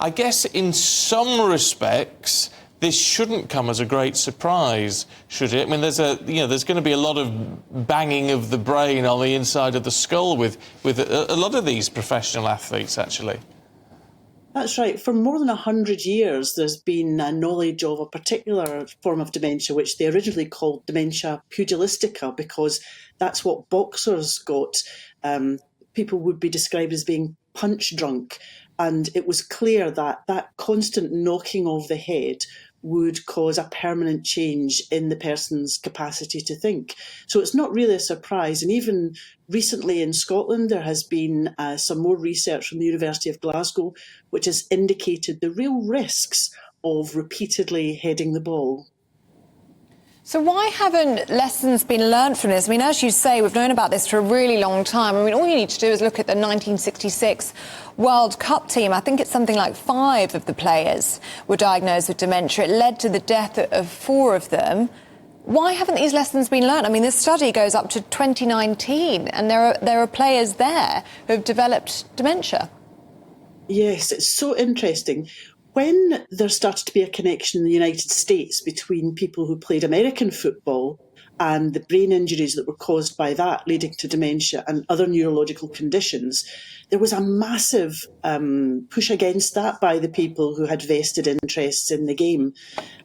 I guess in some respects, this shouldn't come as a great surprise, should it? I mean, there's going to be a lot of banging of the brain on the inside of the skull with a lot of these professional athletes, actually. That's right. For more than 100 years, there's been a knowledge of a particular form of dementia, which they originally called dementia pugilistica, because that's what boxers got. People would be described as being punch drunk. And it was clear that that constant knocking of the head would cause a permanent change in the person's capacity to think. So it's not really a surprise. And even recently in Scotland, there has been some more research from the University of Glasgow, which has indicated the real risks of repeatedly heading the ball. So why haven't lessons been learnt from this? I mean, as you say, we've known about this for a really long time. I mean, all you need to do is look at the 1966 World Cup team. I think it's something like 5 of the players were diagnosed with dementia. It led to the death of 4 of them. Why haven't these lessons been learnt? I mean, this study goes up to 2019, and there are players there who have developed dementia. Yes, it's so interesting. When there started to be a connection in the United States between people who played American football and the brain injuries that were caused by that, leading to dementia and other neurological conditions, there was a massive push against that by the people who had vested interests in the game.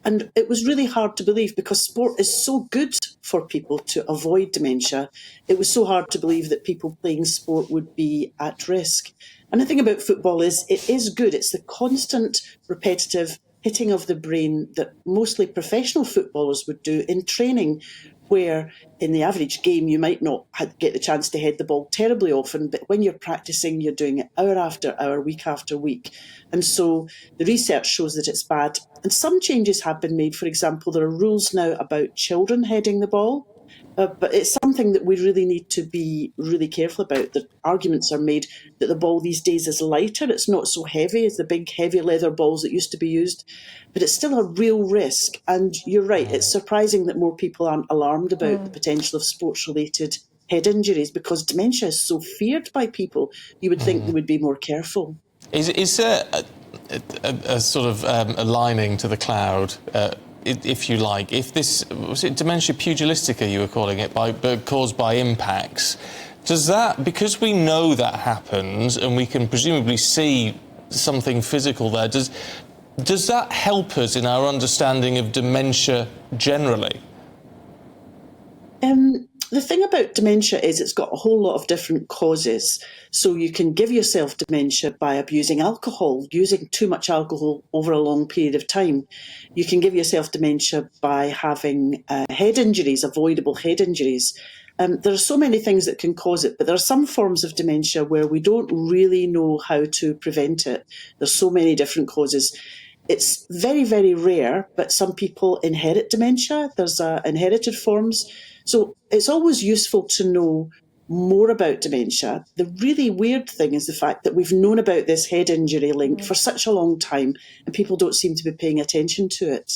And it was really hard to believe, because sport is so good for people to avoid dementia. It was so hard to believe that people playing sport would be at risk. And the thing about football is it is good. It's the constant, repetitive hitting of the brain that mostly professional footballers would do in training, where in the average game you might not get the chance to head the ball terribly often, but when you're practicing, you're doing it hour after hour, week after week. And so the research shows that it's bad. And some changes have been made. For example, there are rules now about children heading the ball. But it's something that we really need to be really careful about. The arguments are made that the ball these days is lighter. It's not so heavy as the big, heavy leather balls that used to be used. But it's still a real risk. And you're right, it's surprising that more people aren't alarmed about the potential of sports-related head injuries, because dementia is so feared by people. You would think they would be more careful. Is there a sort of a lining to the cloud, if you like? If this, was it dementia pugilistica you were calling it, caused by impacts, does that, because we know that happens and we can presumably see something physical there, does that help us in our understanding of dementia generally? The thing about dementia is it's got a whole lot of different causes. So you can give yourself dementia by abusing alcohol, using too much alcohol over a long period of time. You can give yourself dementia by having head injuries, avoidable head injuries. There are so many things that can cause it, but there are some forms of dementia where we don't really know how to prevent it. There's so many different causes. It's very, very rare, but some people inherit dementia. There's inherited forms. So it's always useful to know more about dementia. The really weird thing is the fact that we've known about this head injury link for such a long time, and people don't seem to be paying attention to it.